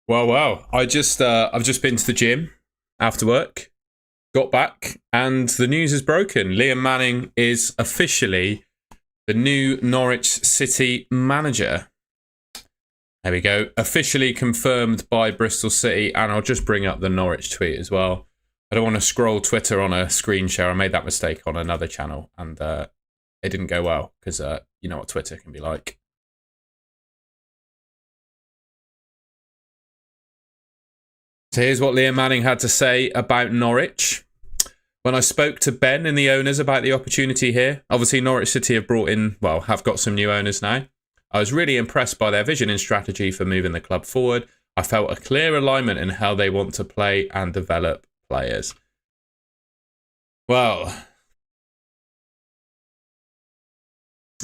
Well. I've just been to the gym after work, got back, and the news is broken. Liam Manning is officially the new Norwich City manager. There we go. Officially confirmed by Bristol City, and I'll just bring up the Norwich tweet as well. I don't want to scroll Twitter on a screen share. I made that mistake on another channel, and it didn't go well because you know what Twitter can be like. So here's what Liam Manning had to say about Norwich. When I spoke to Ben and the owners about the opportunity here, obviously Norwich City have have got some new owners now. I was really impressed by their vision and strategy for moving the club forward. I felt a clear alignment in how they want to play and develop players. Well,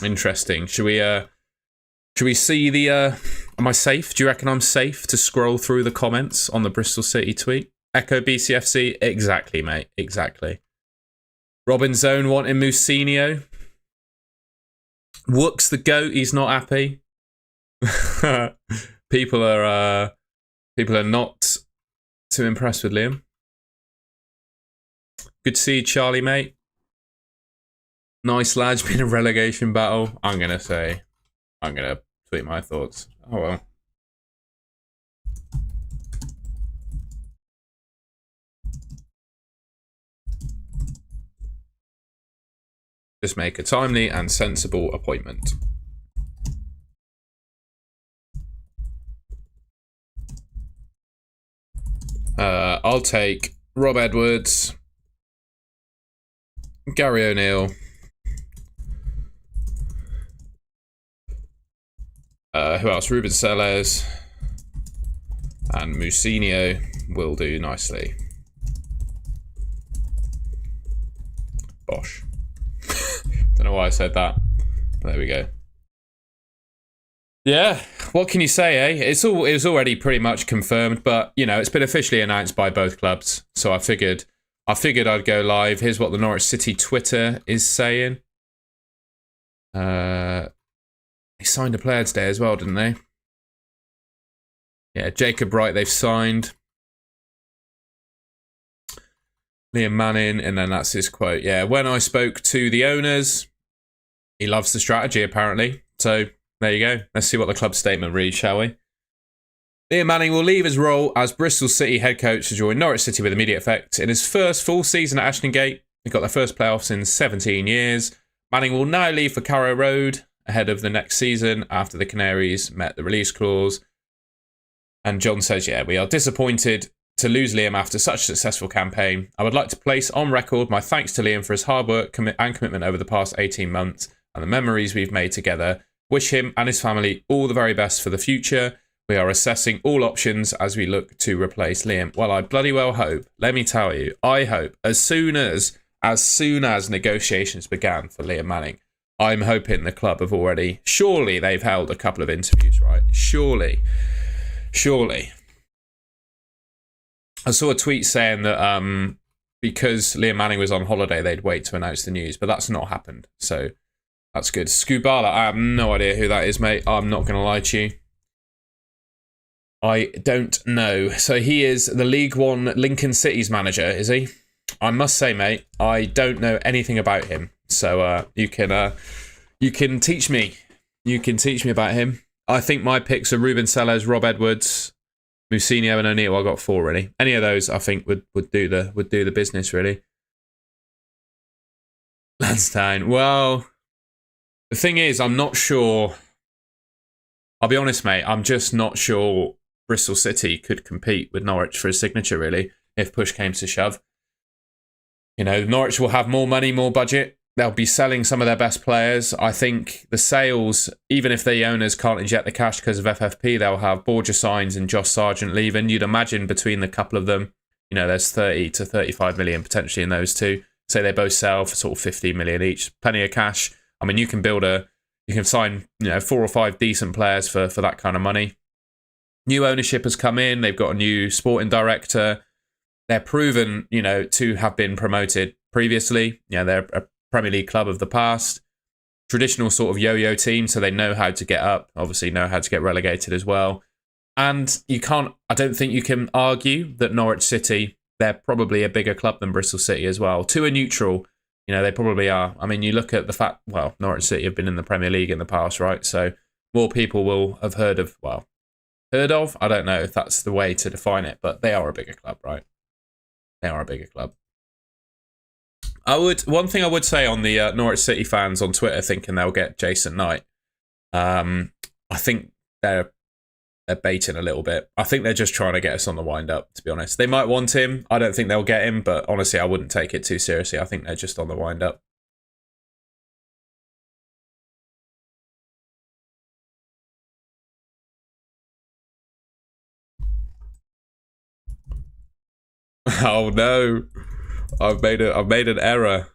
interesting. Should we see the... am I safe? Do you reckon I'm safe to scroll through the comments on the Bristol City tweet? Echo BCFC? Exactly, mate. Exactly. Robin Zone wanting Musinho. Wooks the GOAT, he's not happy. People are not too impressed with Liam. Good to see you, Charlie, mate. Nice lads, been a relegation battle. I'm going to tweet my thoughts. Oh well. Just make a timely and sensible appointment. I'll take Rob Edwards, Gary O'Neill, who else? Ruben Sellers and Musinho will do nicely. Bosh. Don't know why I said that. There we go. Yeah, what can you say, eh? It was already pretty much confirmed, but you know, it's been officially announced by both clubs. So I figured I'd go live. Here's what the Norwich City Twitter is saying. They signed a player today as well, didn't they? Yeah, Jacob Wright they've signed. Liam Manning, and then that's his quote. Yeah, when I spoke to the owners, he loves the strategy apparently. So there you go. Let's see what the club statement reads, shall we? Liam Manning will leave his role as Bristol City head coach to join Norwich City with immediate effect. In his first full season at Ashton Gate, they got their first playoffs in 17 years. Manning will now leave for Carrow Road ahead of the next season after the Canaries met the release clause. And John says, yeah, we are disappointed to lose Liam after such a successful campaign. I would like to place on record my thanks to Liam for his hard work and commitment over the past 18 months and the memories we've made together. Wish him and his family all the very best for the future. We are assessing all options as we look to replace Liam. Well, I bloody well hope, let me tell you, I hope as soon as negotiations began for Liam Manning, I'm hoping the club have already, surely they've held a couple of interviews, right? Surely. I saw a tweet saying that because Liam Manning was on holiday, they'd wait to announce the news, but that's not happened. So that's good. Scubala, I have no idea who that is, mate. I'm not going to lie to you. I don't know. So he is the League One Lincoln City's manager, is he? I must say, mate, I don't know anything about him. So you can teach me. You can teach me about him. I think my picks are Ruben Sellers, Rob Edwards, Musinho, and O'Neill. I got 4 really. Any of those, I think, would do the business really. Lansdowne. Well, the thing is, I'm not sure. I'll be honest, mate. I'm just not sure Bristol City could compete with Norwich for a signature, really, if push came to shove. You know, Norwich will have more money, more budget. They'll be selling some of their best players. I think the sales, even if the owners can't inject the cash because of FFP, they'll have Borja signs and Josh Sargent leaving. You'd imagine between the couple of them, you know, there's 30 to 35 million potentially in those two. Say they both sell for sort of 15 million each. Plenty of cash. I mean, you can sign, 4 or 5 decent players for that kind of money. New ownership has come in. They've got a new sporting director. They're proven, to have been promoted previously. They're a Premier League club of the past. Traditional sort of yo-yo team, so they know how to get up. Obviously know how to get relegated as well. And I don't think you can argue that Norwich City, they're probably a bigger club than Bristol City as well. To a neutral, they probably are. I mean, you look at the fact, Norwich City have been in the Premier League in the past, right? So more people will have heard of, I don't know if that's the way to define it, but they are a bigger club, right? They are a bigger club. One thing I would say on the Norwich City fans on Twitter thinking they'll get Jason Knight, I think they're baiting a little bit. I think they're just trying to get us on the wind up, to be honest. They might want him. I don't think they'll get him, but honestly, I wouldn't take it too seriously. I think they're just on the wind up. Oh no. I've made an error.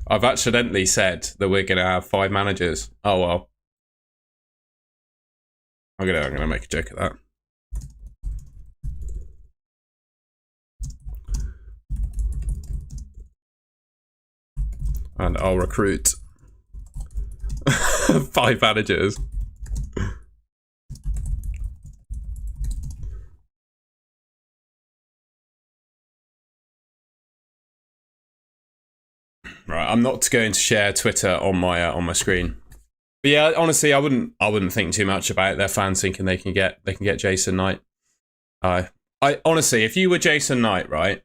I've accidentally said that we're gonna have 5 managers. Oh well. I'm gonna make a joke of that. And I'll recruit 5 managers. Right, I'm not going to share Twitter on my screen. But yeah, honestly, I wouldn't think too much about it. Their fans thinking they can get Jason Knight. I honestly, if you were Jason Knight, right,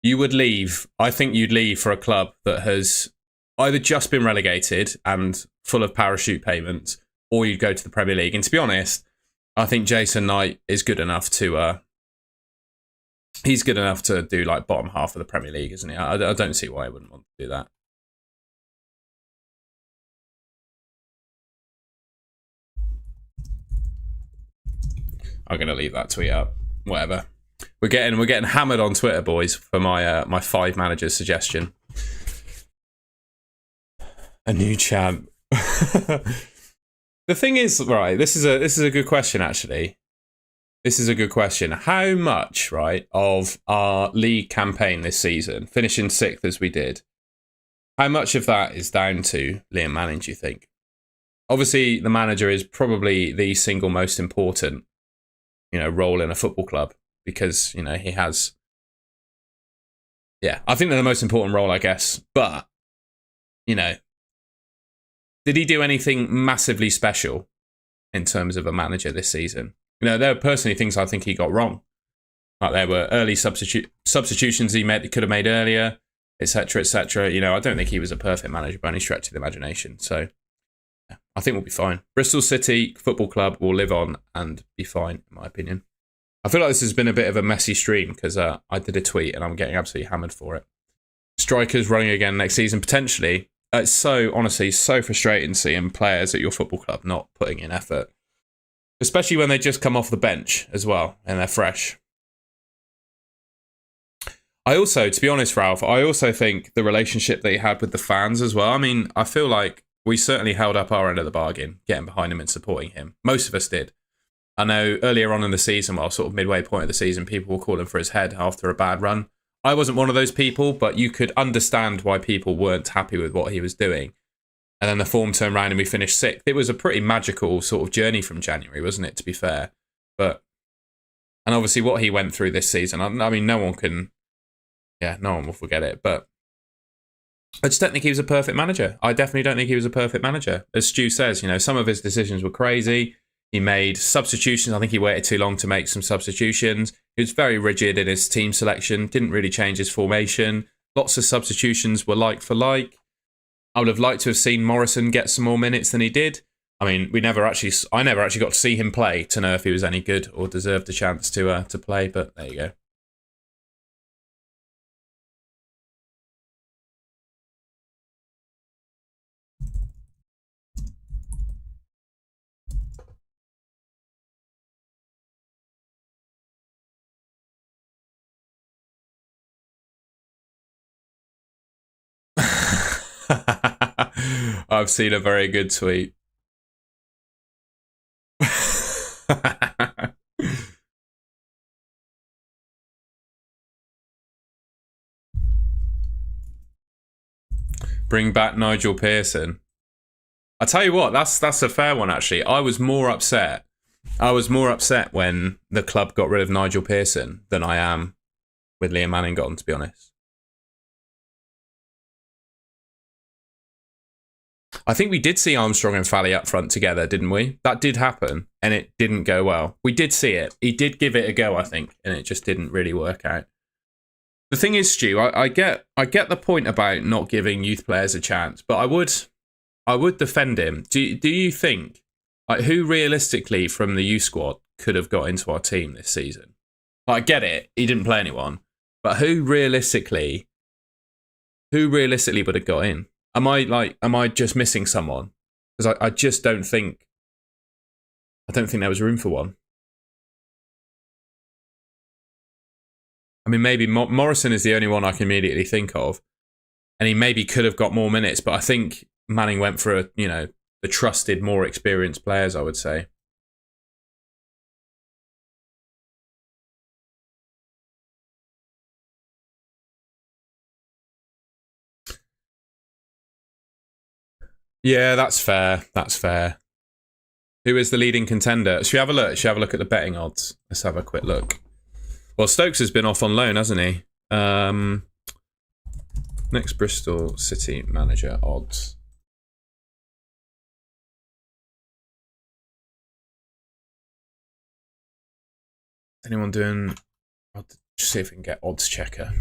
you would leave. I think you'd leave for a club that has either just been relegated and full of parachute payments, or you'd go to the Premier League. And to be honest, I think Jason Knight is good enough to he's good enough to do like bottom half of the Premier League, isn't he? I don't see why he wouldn't want to do that. I'm gonna leave that tweet up. Whatever. We're getting hammered on Twitter, boys, for my 5 managers suggestion. A new champ. The thing is, right, this is a good question, actually. This is a good question. How much, right, of our league campaign this season, finishing 6th as we did, how much of that is down to Liam Manning, do you think? Obviously, the manager is probably the single most important, role in a football club because, he has... Yeah, I think they're the most important role, I guess. But, did he do anything massively special in terms of a manager this season? There are personally things I think he got wrong. Like there were early substitutions he could have made earlier, etc., etc. I don't think he was a perfect manager by any stretch of the imagination. So yeah, I think we'll be fine. Bristol City Football Club will live on and be fine, in my opinion. I feel like this has been a bit of a messy stream because I did a tweet and I'm getting absolutely hammered for it. Strikers running again next season, potentially. It's honestly so frustrating seeing players at your football club not putting in effort. Especially when they just come off the bench as well and they're fresh. I also, to be honest, Ralph, I also think the relationship that he had with the fans as well. I mean, I feel like we certainly held up our end of the bargain, getting behind him and supporting him. Most of us did. I know earlier on in the season, sort of midway point of the season, people were calling for his head after a bad run. I wasn't one of those people, but you could understand why people weren't happy with what he was doing. And then the form turned around and we finished 6th. It was a pretty magical sort of journey from January, wasn't it, to be fair? And obviously what he went through this season, I mean, no one will forget it. But I just don't think he was a perfect manager. I definitely don't think he was a perfect manager. As Stu says, some of his decisions were crazy. He made substitutions. I think he waited too long to make some substitutions. He was very rigid in his team selection, didn't really change his formation. Lots of substitutions were like for like. I would have liked to have seen Morrison get some more minutes than he did. I mean, I never actually got to see him play to know if he was any good or deserved a chance to play, but there you go. I've seen a very good tweet. Bring back Nigel Pearson. I tell you what, that's a fair one actually. I was more upset when the club got rid of Nigel Pearson than I am with Liam Manning gone, to be honest. I think we did see Armstrong and Fally up front together, didn't we? That did happen, and it didn't go well. We did see it. He did give it a go, I think, and it just didn't really work out. The thing is, Stu, I get the point about not giving youth players a chance, but I would defend him. Do you think, like, who realistically from the youth squad could have got into our team this season? Like, I get it, he didn't play anyone, but who realistically would have got in? Am I just missing someone? Because I just don't think there was room for one. I mean, maybe Morrison is the only one I can immediately think of, and he maybe could have got more minutes, but I think Manning went for the trusted, more experienced players, I would say. Yeah, that's fair. That's fair. Who is the leading contender? Should we have a look? Should we have a look at the betting odds? Let's have a quick look. Well, Stokes has been off on loan, hasn't he? Next Bristol City manager odds. Anyone doing... I'll just see if we can get odds checker.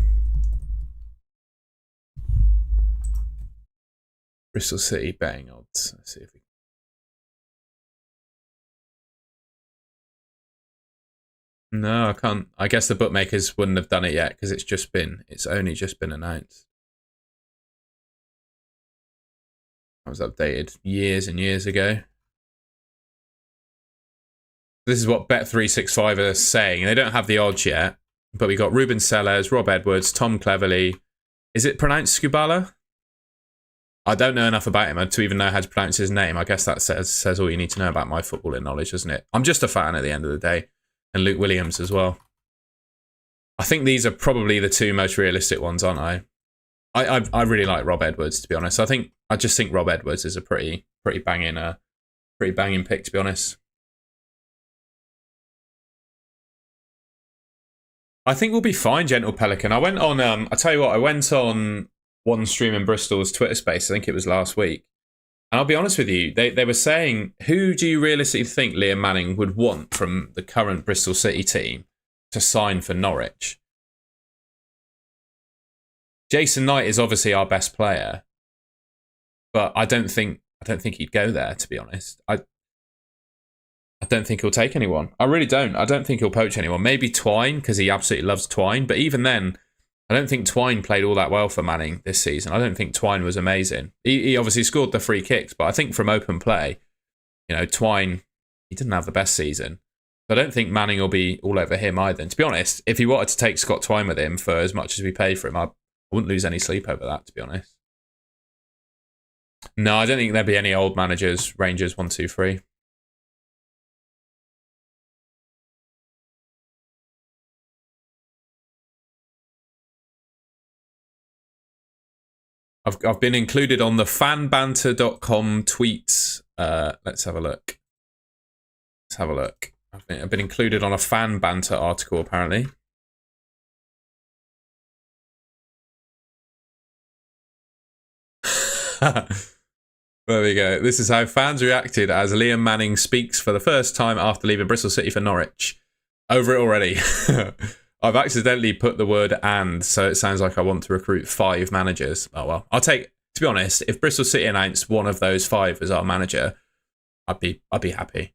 Bristol City betting odds. Let's see if we can. No, I can't. I guess the bookmakers wouldn't have done it yet because it's only just been announced. That was updated years and years ago. This is what Bet365 are saying. They don't have the odds yet, but we got Ruben Sellers, Rob Edwards, Tom Cleverley. Is it pronounced Scubala? I don't know enough about him to even know how to pronounce his name. I guess that says all you need to know about my footballing knowledge, doesn't it? I'm just a fan at the end of the day. And Luke Williams as well. I think these are probably the two most realistic ones, aren't I? I really like Rob Edwards, to be honest. I just think Rob Edwards is a pretty banging pick, to be honest. I think we'll be fine, Gentle Pelican. I went on I tell you what, I went on One Stream in Bristol's Twitter space, I think it was last week. And I'll be honest with you, they were saying, who do you realistically think Liam Manning would want from the current Bristol City team to sign for Norwich? Jason Knight is obviously our best player, but I don't think he'd go there, to be honest. I don't think he'll take anyone. I really don't. I don't think he'll poach anyone. Maybe Twine, because he absolutely loves Twine, but even then, I don't think Twine played all that well for Manning this season. I don't think Twine was amazing. He obviously scored the free kicks, but I think from open play, Twine, he didn't have the best season. I don't think Manning will be all over him either. And to be honest, if he wanted to take Scott Twine with him for as much as we paid for him, I wouldn't lose any sleep over that, to be honest. No, I don't think there'd be any old managers, Rangers 1, 2, 3. I've been included on the fanbanter.com tweets. Let's have a look. I've been included on a fan banter article, apparently. There we go. This is how fans reacted as Liam Manning speaks for the first time after leaving Bristol City for Norwich. Over it already. I've accidentally put the word "and," so it sounds like I want to recruit 5 managers. Oh well, to be honest, if Bristol City announced one of those 5 as our manager, I'd be happy.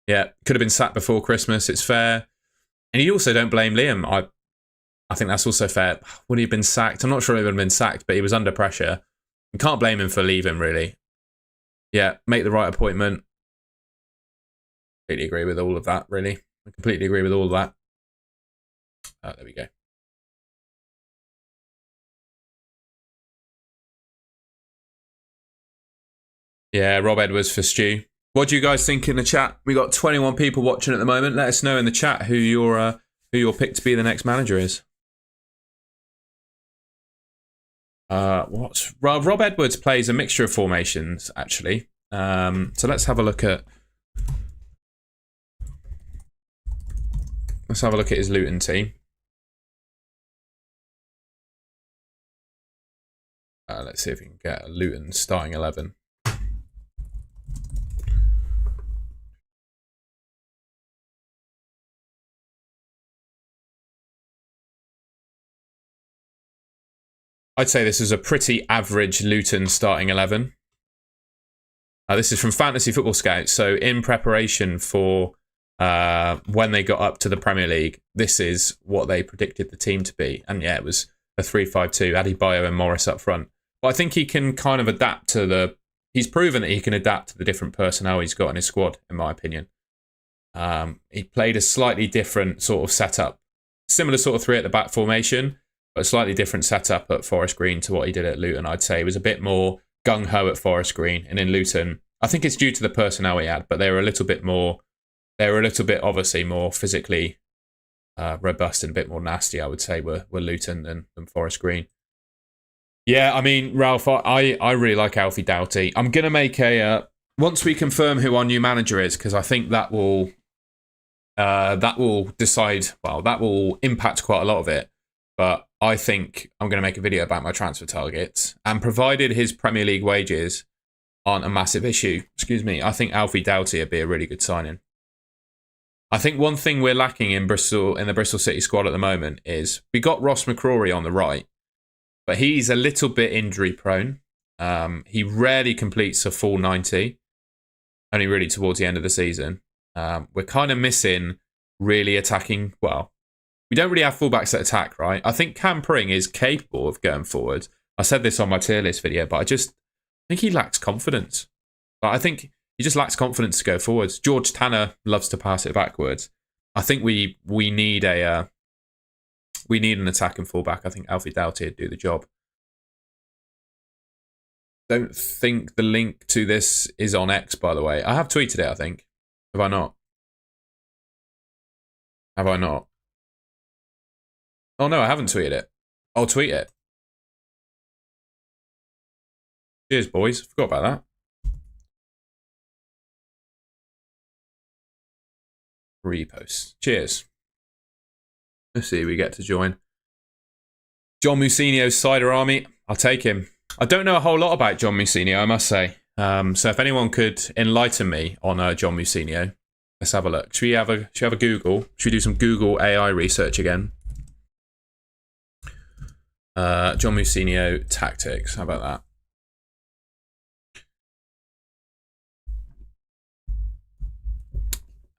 Yeah, could have been sacked before Christmas. It's fair, and you also don't blame Liam. I think that's also fair. Would he have been sacked? I'm not sure he would have been sacked, but he was under pressure. You can't blame him for leaving, really. Yeah, make the right appointment. Completely agree with all of that, really. I completely agree with all of that. There we go. Yeah, Rob Edwards for Stu. What do you guys think in the chat? We got 21 people watching at the moment. Let us know in the chat who your pick to be the next manager is. Rob Edwards plays a mixture of formations, actually. So let's have a look at his Luton team. Let's see if we can get a Luton starting 11. I'd say this is a pretty average Luton starting 11. This is from Fantasy Football Scouts. So in preparation for when they got up to the Premier League, this is what they predicted the team to be. And yeah, it was a 3-5-2, Adebayo and Morris up front. But I think he can kind of adapt to the... He's proven that he can adapt to the different personnel he's got in his squad, in my opinion. He played a slightly different sort of setup. Similar sort of three at the back formation, but a slightly different setup at Forest Green to what he did at Luton, I'd say. He was a bit more gung-ho at Forest Green, and in Luton, I think it's due to the personnel he had, but they were a little bit obviously more physically robust and a bit more nasty, I would say, were Luton than Forest Green. Yeah, I mean, Ralph, I really like Alfie Doughty. I'm going to make once we confirm who our new manager is, because I think that will decide, well, that will impact quite a lot of it. But I think I'm going to make a video about my transfer targets. And provided his Premier League wages aren't a massive issue, I think Alfie Doughty would be a really good signing. I think one thing we're lacking in the Bristol City squad at the moment is we got Ross McCrory on the right, but he's a little bit injury prone. He rarely completes a full 90, only really towards the end of the season. We're kind of missing really attacking. Well, we don't really have fullbacks that attack, right? I think Cam Pring is capable of going forward. I said this on my tier list video, but I think he lacks confidence. But I think he just lacks confidence to go forwards. George Tanner loves to pass it backwards. I think we need an attacking fullback. I think Alfie Doughty would do the job. Don't think the link to this is on X, by the way. I have tweeted it, I think. Have I not? Have I not? Oh no, I haven't tweeted it. I'll tweet it. Cheers, boys. Forgot about that. Repost. Cheers. Let's see who we get to join. John Musinho's Cider Army. I'll take him. I don't know a whole lot about John Musinho, I must say. So if anyone could enlighten me on John Musinho, let's have a look. Should we have a Google? Should we do some Google AI research again? John Musinho tactics. How about that?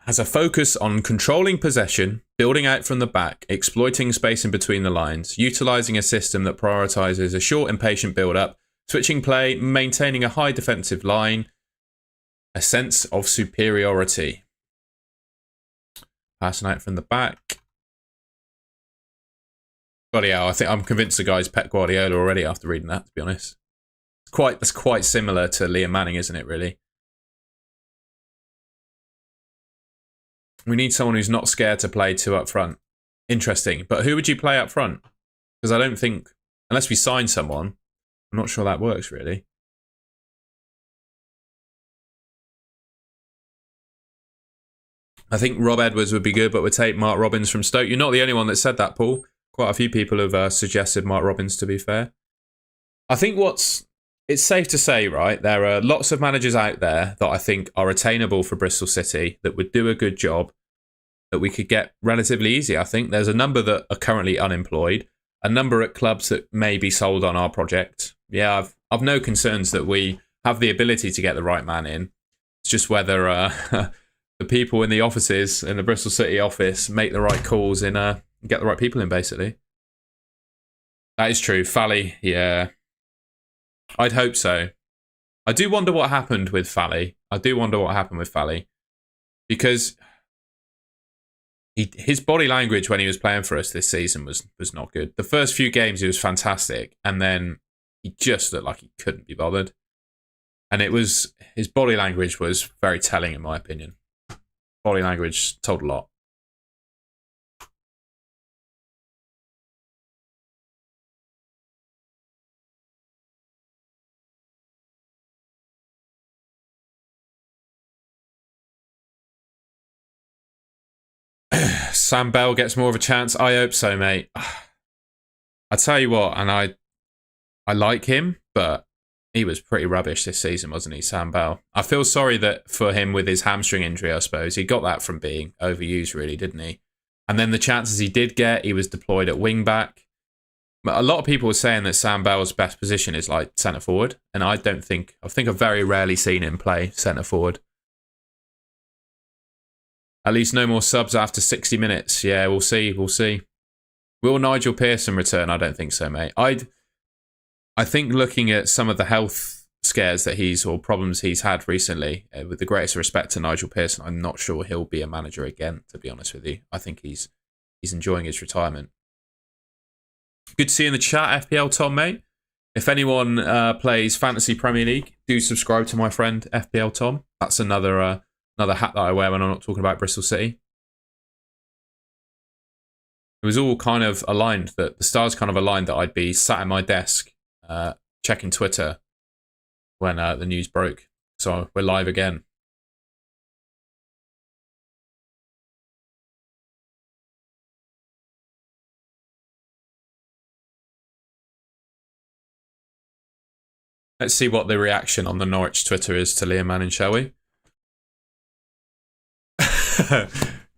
Has a focus on controlling possession, building out from the back, exploiting space in between the lines, utilising a system that prioritises a short and patient build-up, switching play, maintaining a high defensive line, a sense of superiority. Passing out from the back. Guardiola, I think I'm convinced the guy's Pep Guardiola already after reading that, to be honest. That's quite similar to Liam Manning, isn't it, really? We need someone who's not scared to play two up front. Interesting. But who would you play up front? Because I don't think, unless we sign someone, I'm not sure that works, really. I think Rob Edwards would be good, but we'd take Mark Robins from Stoke. You're not the only one that said that, Paul. Quite a few people have suggested Mark Robins, to be fair. I think it's safe to say, right, there are lots of managers out there that I think are attainable for Bristol City that would do a good job, that we could get relatively easy. I think there's a number that are currently unemployed, a number at clubs that may be sold on our project. Yeah, I've no concerns that we have the ability to get the right man in. It's just whether the people in the offices, in the Bristol City office, make the right calls and get the right people in, basically. That is true. Fally, yeah. I'd hope so. I do wonder what happened with Fally. Because his body language when he was playing for us this season was not good. The first few games he was fantastic, and then he just looked like he couldn't be bothered. And his body language was very telling, in my opinion. Body language told a lot. Sam Bell gets more of a chance. I hope so, mate. I tell you what, and I like him, but he was pretty rubbish this season, wasn't he, Sam Bell? I feel sorry that for him with his hamstring injury, I suppose. He got that from being overused, really, didn't he? And then the chances he did get, he was deployed at wing back. But a lot of people were saying that Sam Bell's best position is like centre forward, and I think I've very rarely seen him play centre forward. At least no more subs after 60 minutes. Yeah, we'll see. Will Nigel Pearson return? I don't think so, mate. I think looking at some of the health scares that or problems he's had recently, with the greatest respect to Nigel Pearson, I'm not sure he'll be a manager again, to be honest with you. I think he's enjoying his retirement. Good to see you in the chat, FPL Tom, mate. If anyone plays Fantasy Premier League, do subscribe to my friend FPL Tom. That's another hat that I wear when I'm not talking about Bristol City. It was all kind of aligned, that the stars kind of aligned that I'd be sat at my desk checking Twitter when the news broke. So we're live again. Let's see what the reaction on the Norwich Twitter is to Liam Manning, shall we?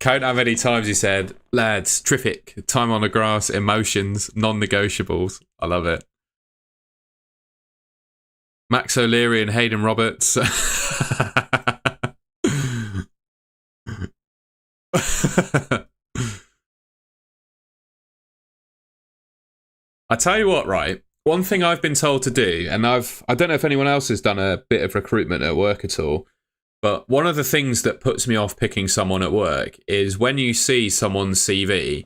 Count how many times he said, lads, terrific, time on the grass, emotions, non-negotiables. I love it. Max O'Leary and Hayden Roberts. I tell you what, right? One thing I've been told to do, and I don't know if anyone else has done a bit of recruitment at work at all, but one of the things that puts me off picking someone at work is when you see someone's CV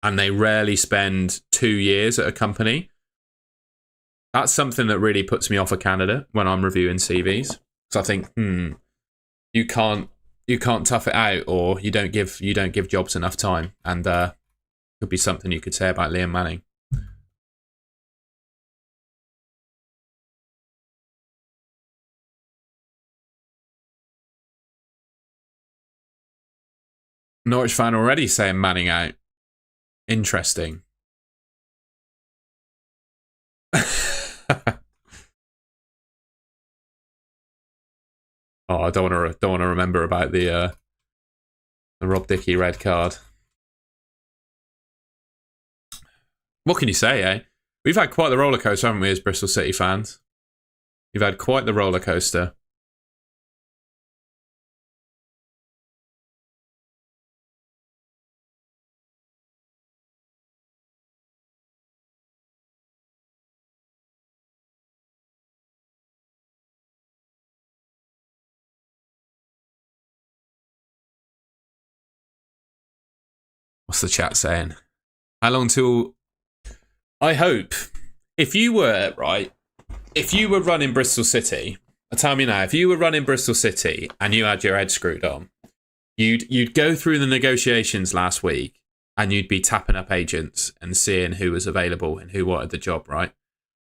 and they rarely spend 2 years at a company. That's something that really puts me off a candidate when I'm reviewing CVs. So I think, you can't tough it out, or you don't give jobs enough time, and could be something you could say about Liam Manning. Norwich fan already saying Manning out. Interesting. Oh, I don't want to remember about the Rob Dickie red card. What can you say, eh? We've had quite the roller coaster, haven't we, as Bristol City fans? We've had quite the roller coaster. What's the chat saying? How long till... I hope, if you were running Bristol City, tell me now, if you were running Bristol City and you had your head screwed on, you'd go through the negotiations last week and you'd be tapping up agents and seeing who was available and who wanted the job, right?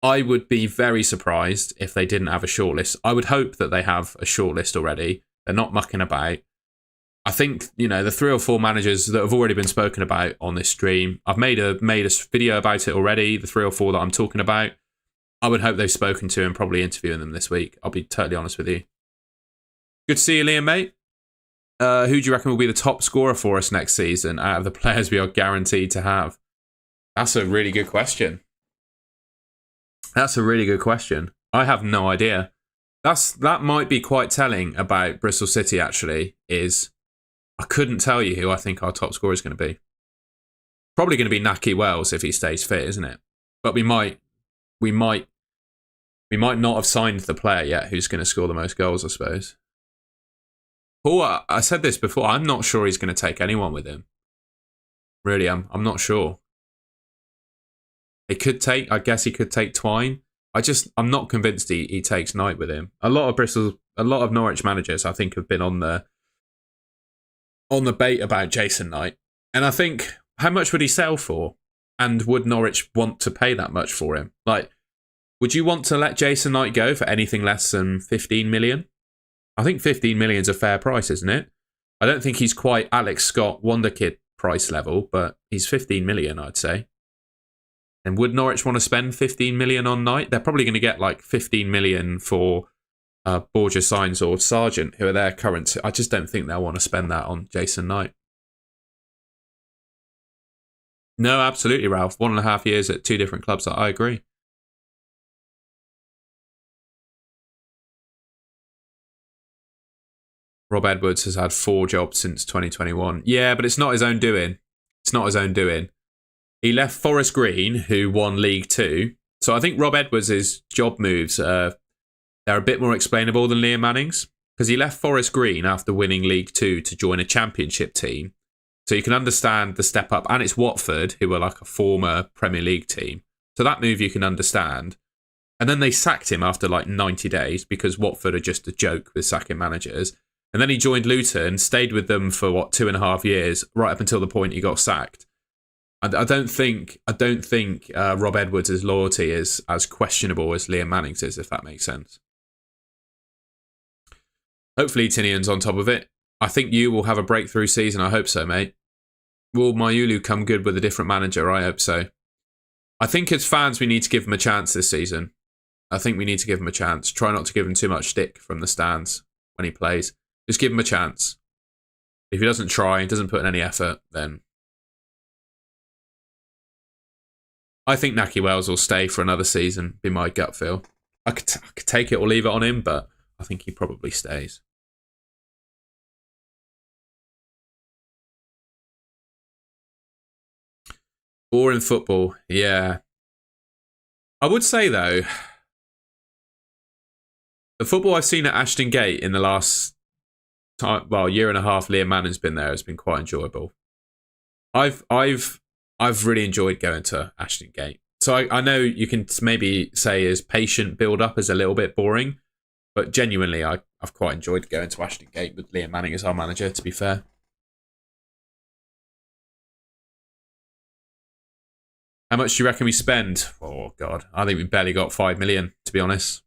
I would be very surprised if they didn't have a shortlist. I would hope that they have a shortlist already. They're not mucking about. I think, the 3 or 4 managers that have already been spoken about on this stream, I've made a video about it already, the 3 or 4 that I'm talking about. I would hope they've spoken to and probably interviewing them this week. I'll be totally honest with you. Good to see you, Liam, mate. Who do you reckon will be the top scorer for us next season out of the players we are guaranteed to have? That's a really good question. I have no idea. That might be quite telling about Bristol City, actually, is I couldn't tell you who I think our top scorer is going to be. Probably going to be Naki Wells if he stays fit, isn't it? But we might not have signed the player yet who's going to score the most goals, I suppose. Paul, I said this before, I'm not sure he's going to take anyone with him. Really, I'm not sure. I guess he could take Twine. I'm not convinced he takes Knight with him. A lot of Norwich managers, I think, have been on the bait about Jason Knight. And I think, how much would he sell for? And would Norwich want to pay that much for him? Like, would you want to let Jason Knight go for anything less than 15 million? I think 15 million is a fair price, isn't it? I don't think he's quite Alex Scott Wonderkid price level, but he's 15 million, I'd say. And would Norwich want to spend 15 million on Knight? They're probably going to get like 15 million for Borja Signs or Sargent, who are their current. I just don't think they'll want to spend that on Jason Knight. No, absolutely, Ralph. 1.5 years at 2 different clubs. I agree. Rob Edwards has had 4 jobs since 2021. Yeah, but it's not his own doing. It's not his own doing. He left Forest Green, who won League Two. So I think Rob Edwards' job moves, they're a bit more explainable than Liam Manning's. Because he left Forest Green after winning League Two to join a championship team. So you can understand the step up. And it's Watford, who were like a former Premier League team. So that move you can understand. And then they sacked him after like 90 days because Watford are just a joke with sacking managers. And then he joined Luton, stayed with them for 2.5 years, right up until the point he got sacked. I don't think Rob Edwards' loyalty is as questionable as Liam Manning's is, if that makes sense. Hopefully Tinian's on top of it. I think you will have a breakthrough season. I hope so, mate. Will Mayulu come good with a different manager? I hope so. I think as fans, we need to give him a chance this season. I think we need to give him a chance. Try not to give him too much stick from the stands when he plays. Just give him a chance. If he doesn't try, doesn't put in any effort, then I think Naki Wells will stay for another season, be my gut feel. I could take it or leave it on him, but I think he probably stays. Boring football, yeah. I would say, though, the football I've seen at Ashton Gate in the last year and a half Liam Manning's been there has been quite enjoyable. I've really enjoyed going to Ashton Gate. So I know you can maybe say his patient build-up is a little bit boring, but genuinely I've quite enjoyed going to Ashton Gate with Liam Manning as our manager, to be fair. How much do you reckon we spend? Oh, God. I think we barely got 5 million, to be honest.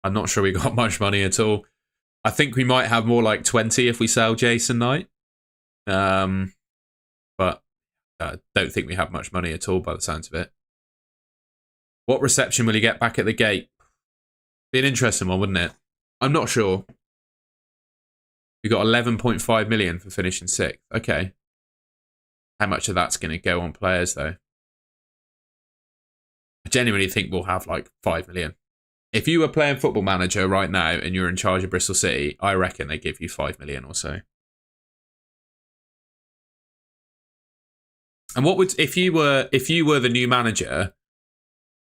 I'm not sure we got much money at all. I think we might have more like 20 if we sell Jason Knight. But I don't think we have much money at all by the sounds of it. What reception will he get back at the gate? Be an interesting one, wouldn't it? I'm not sure. We got 11.5 million for finishing 6th. Okay. How much of that's going to go on players, though? I genuinely think we'll have like 5 million. If you were playing Football Manager right now and you're in charge of Bristol City, I reckon they give you 5 million or so. And what would if you were the new manager?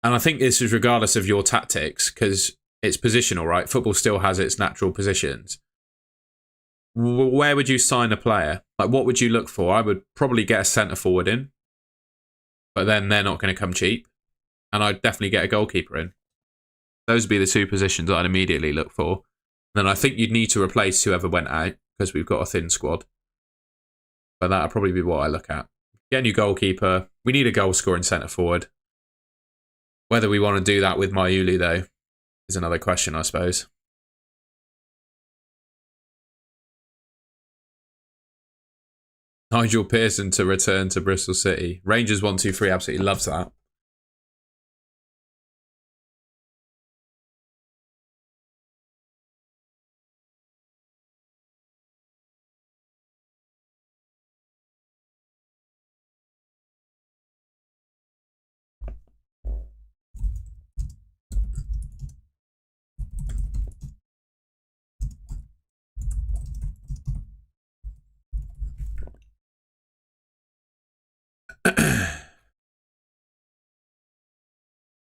And I think this is regardless of your tactics because it's positional, right? Football still has its natural positions. Where would you sign a player? Like, what would you look for? I would probably get a centre forward in, but then they're not going to come cheap. And I'd definitely get a goalkeeper in. Those would be the 2 positions I'd immediately look for. And then I think you'd need to replace whoever went out because we've got a thin squad. But that'll probably be what I look at. Get a new goalkeeper. We need a goal scoring centre forward. Whether we want to do that with Mayulu, though, is another question, I suppose. Nigel Pearson to return to Bristol City. Rangers 123 absolutely loves that.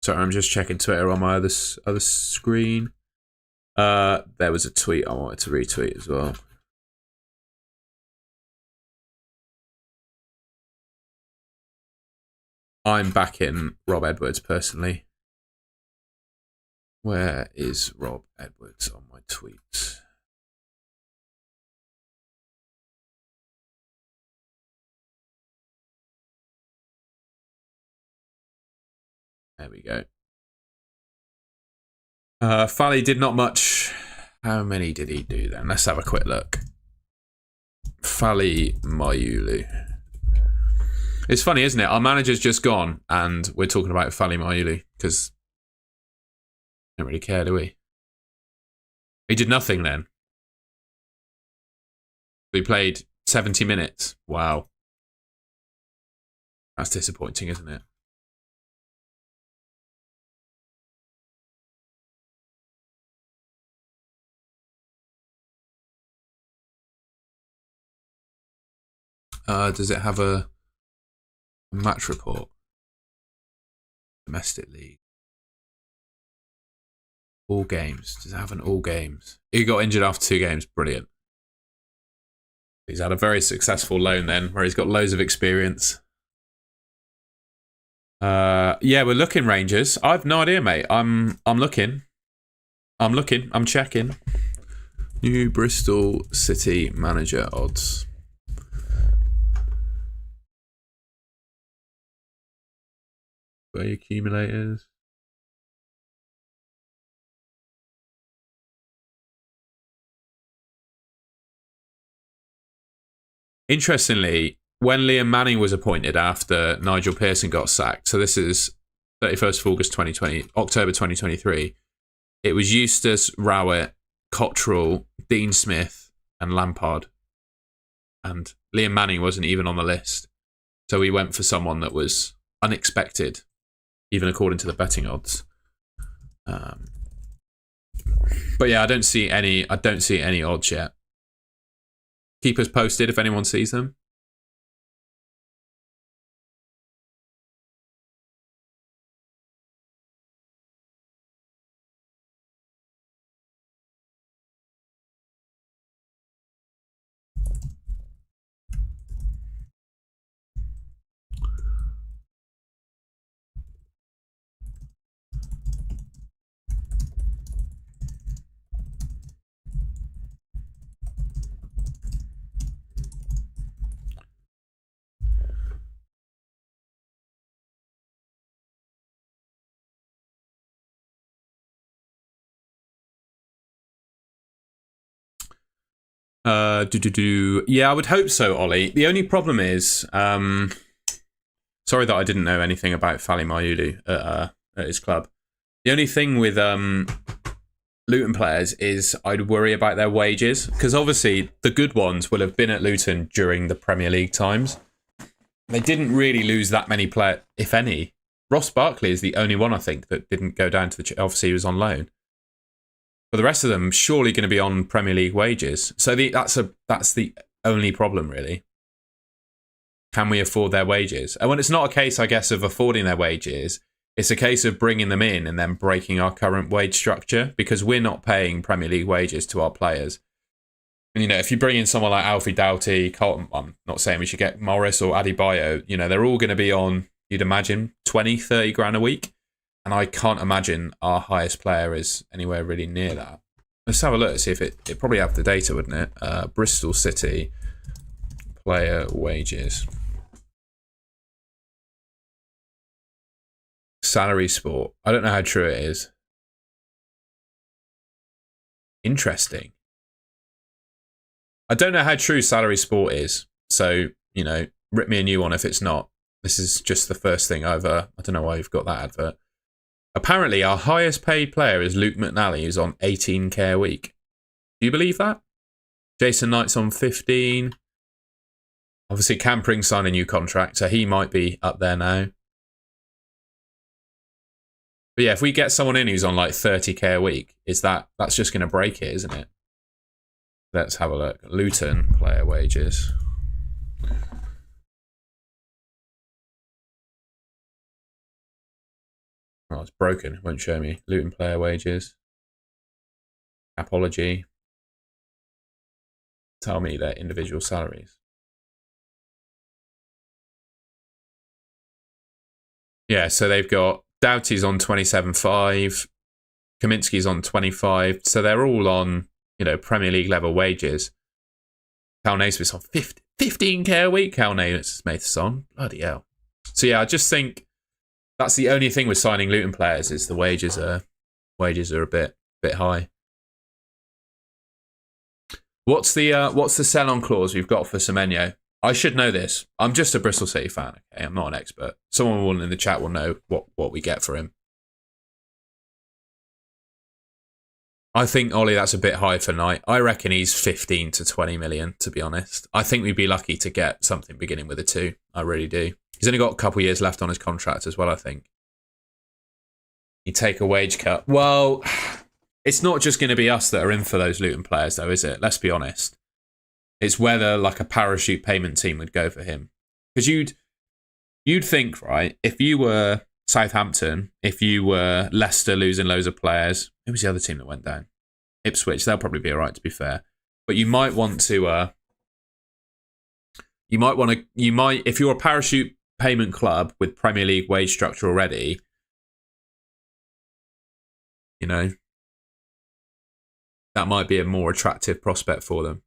Sorry, I'm just checking Twitter on my other screen. There was a tweet I wanted to retweet as well. I'm backing Rob Edwards personally. Where is Rob Edwards on my tweets? There we go. Fally did not much. How many did he do then? Let's have a quick look. Fally Mayulu. It's funny, isn't it? Our manager's just gone, and we're talking about Fally Mayulu because we don't really care, do we? He did nothing then. We played 70 minutes. Wow. That's disappointing, isn't it? Does it have a match report? Domestic league. All games. Does it have an all games? He got injured after 2 games. Brilliant. He's had a very successful loan then, where he's got loads of experience. Yeah, we're looking, Rangers. I've no idea, mate. I'm looking. I'm checking. New Bristol City manager odds. Play accumulators. Interestingly, when Liam Manning was appointed after Nigel Pearson got sacked, so this is 31st of August 2020, October 2023, it was Eustace, Rowett, Cottrell, Dean Smith, and Lampard. And Liam Manning wasn't even on the list. So we went for someone that was unexpected, even according to the betting odds. But yeah, I don't see any odds yet. Keep us posted if anyone sees them. Yeah, I would hope so, Ollie. The only problem is, sorry that I didn't know anything about Fally Mayulu at his club. The only thing with Luton players is I'd worry about their wages, because obviously the good ones will have been at Luton during the Premier League times. They didn't really lose that many players, if any. Ross Barkley is the only one, I think, that didn't go down to the... Obviously, he was on loan. But the rest of them surely going to be on Premier League wages. So that's the only problem, really. Can we afford their wages? And when it's not a case, I guess, of affording their wages, it's a case of bringing them in and then breaking our current wage structure, because we're not paying Premier League wages to our players. And, if you bring in someone like Alfie Doughty, Colton, I'm not saying we should get Morris or Adebayo, they're all going to be on, you'd imagine, 20, 30 grand a week. And I can't imagine our highest player is anywhere really near that. Let's have a look, see if it probably have the data, wouldn't it? Bristol City player wages. Salary Sport. I don't know how true it is. Interesting. I don't know how true Salary Sport is. So, rip me a new one if it's not. This is just the first thing I don't know why you've got that advert. Apparently, our highest paid player is Luke McNally, who's on 18k a week. Do you believe that? Jason Knight's on 15. Obviously, Campering signed a new contract, so he might be up there now. But yeah, if we get someone in who's on like 30k a week, that's just going to break it, isn't it? Let's have a look. Luton player wages. Oh, it's broken. It won't show me. Luton player wages. Apology. Tell me their individual salaries. Yeah, so they've got Doughty's on 27.5. Kaminsky's on 25. So they're all on, Premier League level wages. Cal Naismith's on 15k a week. Cal Naismith's on. Bloody hell. So yeah, I just think that's the only thing with signing Luton players is the wages are a bit high. What's the sell-on clause we've got for Semenyo? I should know this. I'm just a Bristol City fan. Okay, I'm not an expert. Someone in the chat will know what we get for him. I think, Ollie, that's a bit high for Knight. I reckon he's 15 to 20 million, to be honest. I think we'd be lucky to get something beginning with a 2. I really do. He's only got a couple of years left on his contract as well, I think. You take a wage cut. Well, it's not just going to be us that are in for those Luton players, though, is it? Let's be honest. It's whether like a parachute payment team would go for him. Because you'd think, right, if you were Southampton, if you were Leicester losing loads of players, who was the other team that went down? Ipswich, they'll probably be all right, to be fair. But you might want to, if you're a parachute payment club with Premier League wage structure already, you know, that might be a more attractive prospect for them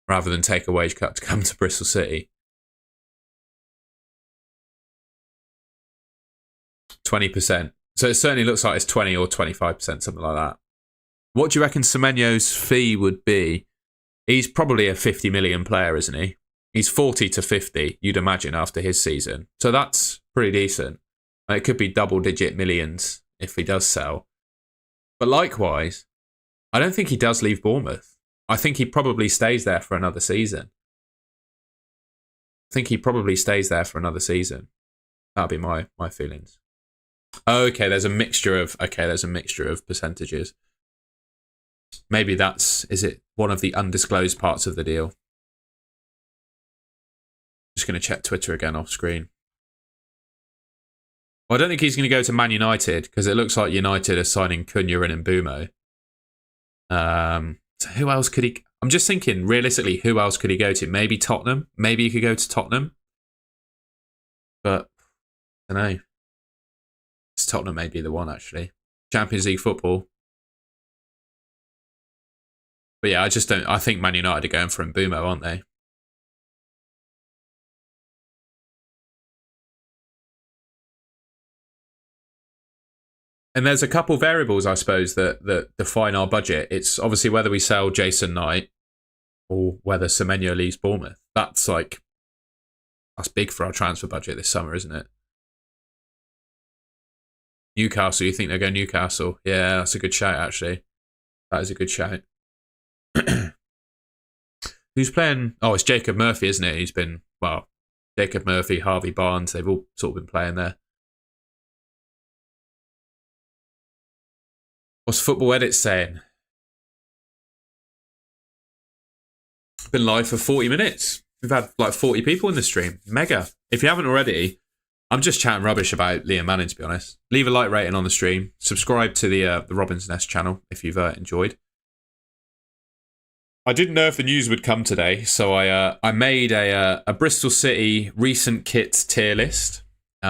rather than take a wage cut to come to Bristol City. 20%. So it certainly looks like it's 20 or 25%, something like that. What do you reckon Semenyo's fee would be? He's probably a 50 million player, isn't he? He's 40 to 50, you'd imagine, after his season. So that's pretty decent. It could be double-digit millions if he does sell. But likewise, I don't think he does leave Bournemouth. I think he probably stays there for another season. That'd be my feelings. Okay, there's a mixture of percentages. Maybe is it one of the undisclosed parts of the deal? Just going to check Twitter again off screen. Well, I don't think he's going to go to Man United because it looks like United are signing Cunha and Mbeumo. So who else could he... I'm just thinking, realistically, who else could he go to? Maybe Tottenham? Maybe he could go to Tottenham? But, I don't know. Tottenham may be the one, actually. Champions League football. But yeah, I think Man United are going for Mbeumo, aren't they? And there's a couple variables, I suppose, that define our budget. It's obviously whether we sell Jason Knight or whether Semenyo leaves Bournemouth. That's big for our transfer budget this summer, isn't it? Newcastle, you think they'll go Newcastle? Yeah, that's a good shout, actually. That is a good shout. Who's playing? Oh, it's Jacob Murphy, isn't it? He's been, Jacob Murphy, Harvey Barnes, they've all sort of been playing there. What's Football Edit saying? Been live for 40 minutes. We've had like 40 people in the stream. Mega. If you haven't already, I'm just chatting rubbish about Liam Manning, to be honest. Leave a like rating on the stream. Subscribe to the Robin's Nest channel if you've enjoyed. I didn't know if the news would come today, so I made a Bristol City recent kits tier list.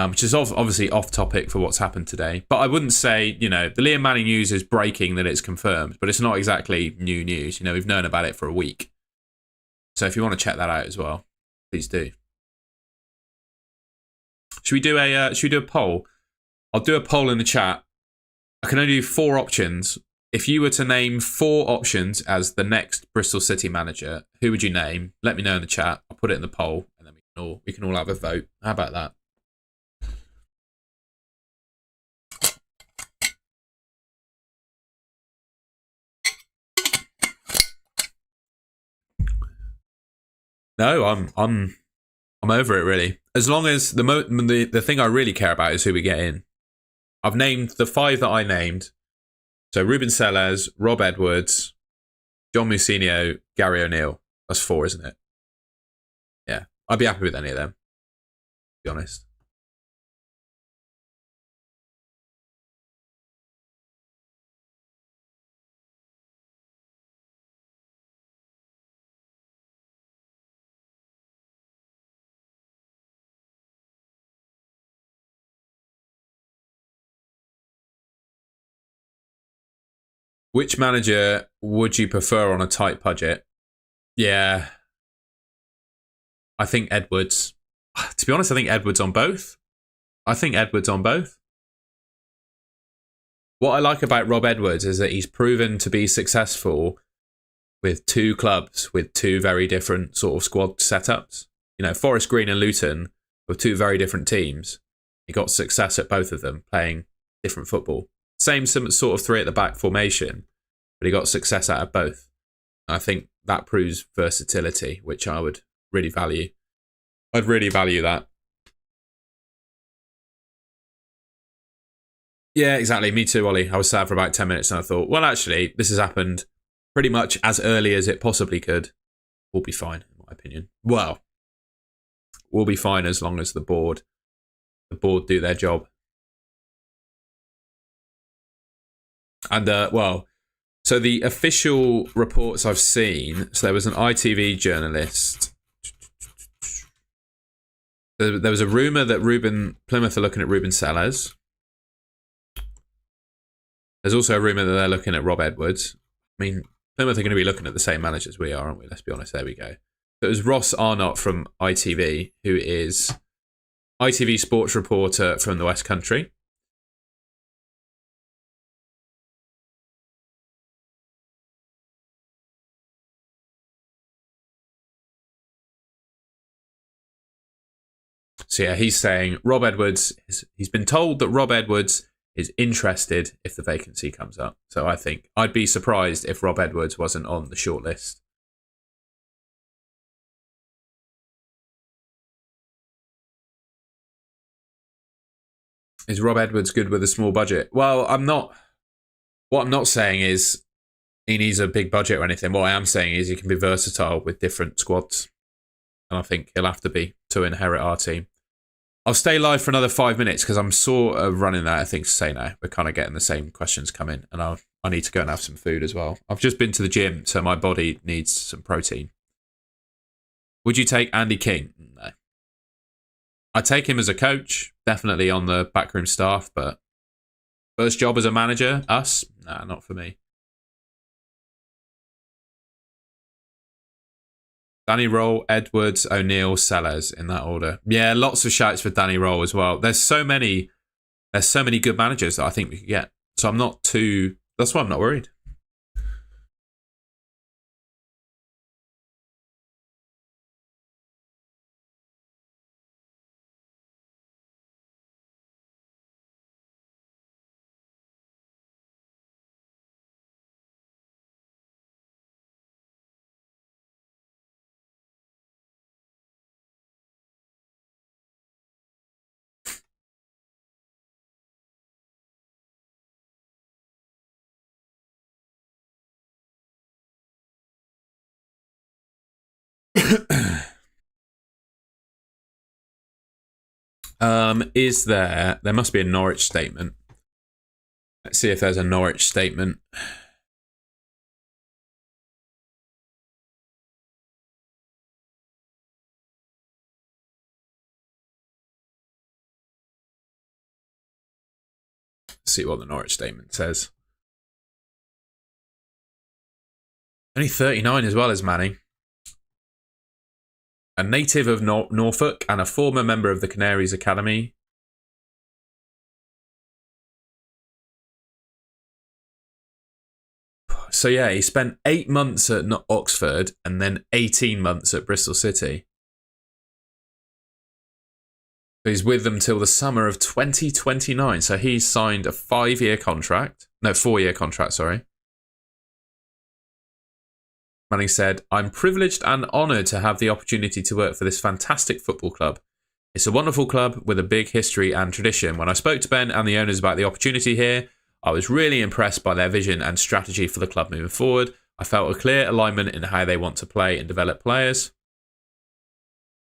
Which is obviously off topic for what's happened today. But I wouldn't say, the Liam Manning news is breaking that it's confirmed, but it's not exactly new news. We've known about it for a week. So if you want to check that out as well, please do. Should we do a poll? I'll do a poll in the chat. I can only do 4 options. If you were to name 4 options as the next Bristol City manager, who would you name? Let me know in the chat. I'll put it in the poll, and then we can all have a vote. How about that? No, I'm over it, really. As long as the thing I really care about is who we get in. I've named the 5 that I named. So Ruben Sellers, Rob Edwards, John Mousinho, Gary O'Neill. That's 4, isn't it? Yeah, I'd be happy with any of them, to be honest. Which manager would you prefer on a tight budget? Yeah. I think Edwards. To be honest, I think Edwards on both. What I like about Rob Edwards is that he's proven to be successful with two clubs with two very different sort of squad setups. You know, Forest Green and Luton were two very different teams. He got success at both of them playing different football. Same sort of three at the back formation, but he got success out of both. I think that proves versatility, which I would really value. I'd really value that. Yeah, exactly. Me too, Ollie. I was sad for about 10 minutes and I thought, well, actually, this has happened pretty much as early as it possibly could. We'll be fine, in my opinion. Well, we'll be fine as long as the board do their job. And, well, so the official reports I've seen, so there was an ITV journalist. There was a rumour that Plymouth are looking at Ruben Sellers. There's also a rumour that they're looking at Rob Edwards. I mean, Plymouth are going to be looking at the same managers we are, aren't we? Let's be honest. There we go. So it was Ross Arnott from ITV, who is ITV sports reporter from the West Country. So yeah, he's saying Rob Edwards, he's been told that Rob Edwards is interested if the vacancy comes up. So I think I'd be surprised if Rob Edwards wasn't on the shortlist. Is Rob Edwards good with a small budget? Well, what I'm not saying is he needs a big budget or anything. What I am saying is he can be versatile with different squads. And I think he'll have to be to inherit our team. I'll stay live for another 5 minutes because I'm sort of running out of things to say now. We're kind of getting the same questions come in, and I need to go and have some food as well. I've just been to the gym, so my body needs some protein. Would you take Andy King? No. I'd take him as a coach, definitely on the backroom staff, but first job as a manager, us? Nah, not for me. Danny Roll, Edwards, O'Neill, Sellers in that order. Yeah, lots of shouts for Danny Roll as well. There's so many good managers that I think we could get. So I'm not too. That's why I'm not worried. Is there must be a Norwich statement. Let's see if there's a Norwich statement. Let's see what the Norwich statement says. Only 39 as well as Manning. A native of Norfolk and a former member of the Canaries Academy. So yeah, he spent 8 months at Oxford and then 18 months at Bristol City. He's with them till the summer of 2029. So he's signed a 4-year contract, sorry. Manning said, "I'm privileged and honoured to have the opportunity to work for this fantastic football club. It's a wonderful club with a big history and tradition. When I spoke to Ben and the owners about the opportunity here, I was really impressed by their vision and strategy for the club moving forward. I felt a clear alignment in how they want to play and develop players.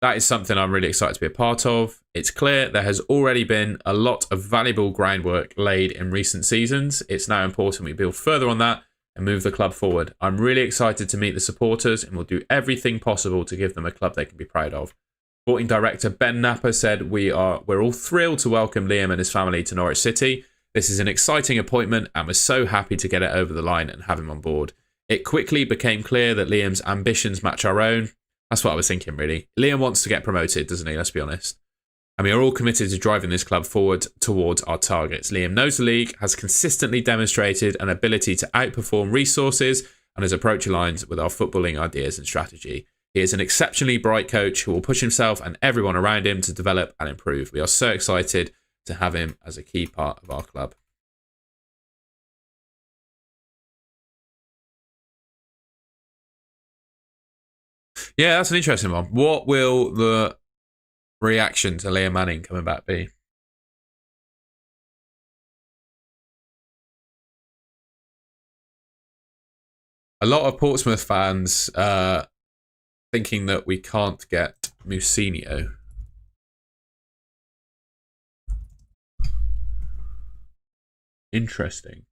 That is something I'm really excited to be a part of. It's clear there has already been a lot of valuable groundwork laid in recent seasons. It's now important we build further on that and move the club forward. I'm really excited to meet the supporters and will do everything possible to give them a club they can be proud of." Sporting director Ben Napper said, we're all thrilled to welcome Liam and his family to Norwich City. This is an exciting appointment and we're so happy to get it over the line and have him on board. It quickly became clear that Liam's ambitions match our own. That's what I was thinking, really. Liam wants to get promoted, doesn't he? Let's be honest. And we are all committed to driving this club forward towards our targets. Liam knows the league, has consistently demonstrated an ability to outperform resources and his approach aligns with our footballing ideas and strategy. He is an exceptionally bright coach who will push himself and everyone around him to develop and improve. We are so excited to have him as a key part of our club. Yeah, that's an interesting one. What will the reaction to Liam Manning coming back be? A lot of Portsmouth fans thinking that we can't get Mousinho. Interesting.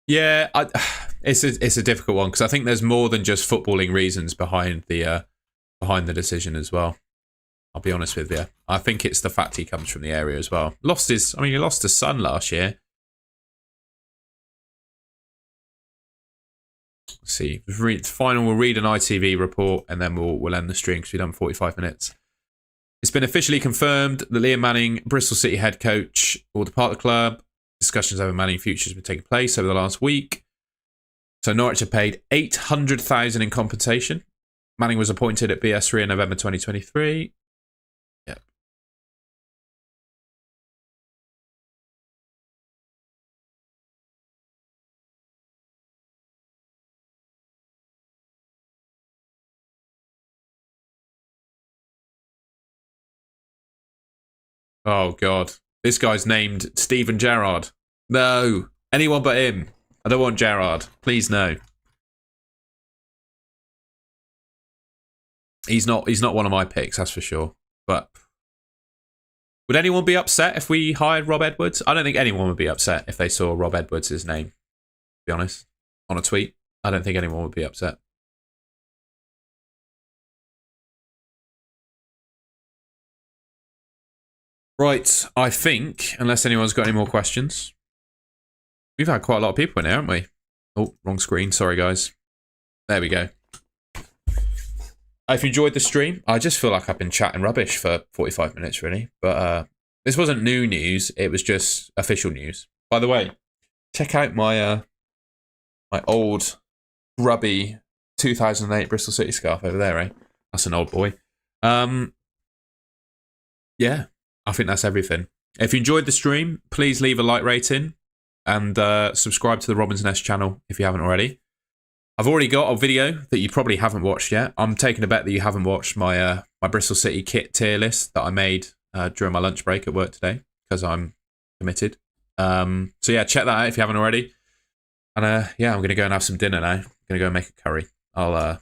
Yeah, it's a difficult one because I think there's more than just footballing reasons behind the decision as well. I'll be honest with you. I think it's the fact he comes from the area as well. He lost his son last year. Let's see. We'll read an ITV report and then we'll end the stream because we've done 45 minutes. It's been officially confirmed that Liam Manning, Bristol City head coach, will depart the club. Discussions over Manning futures have been taking place over the last week. So Norwich have paid $800,000 in compensation. Manning was appointed at BS3 in November 2023. Yep. Oh, God. This guy's named Steven Gerrard. No. Anyone but him. I don't want Gerrard. Please, no. He's not one of my picks, that's for sure. But would anyone be upset if we hired Rob Edwards? I don't think anyone would be upset if they saw Rob Edwards' name, to be honest. On a tweet. I don't think anyone would be upset. Right, I think, unless anyone's got any more questions, we've had quite a lot of people in here, haven't we? Oh, wrong screen. Sorry, guys. There we go. If you enjoyed the stream, I just feel like I've been chatting rubbish for 45 minutes, really. But this wasn't new news. It was just official news. By the way, check out my my old grubby 2008 Bristol City scarf over there, eh? That's an old boy. Yeah. I think that's everything. If you enjoyed the stream, please leave a like rating and subscribe to the Robin's Nest channel if you haven't already. I've already got a video that you probably haven't watched yet. I'm taking a bet that you haven't watched my my Bristol City kit tier list that I made during my lunch break at work today because I'm committed. So yeah, check that out if you haven't already. And yeah, I'm going to go and have some dinner now. I'm going to go and make a curry. I'll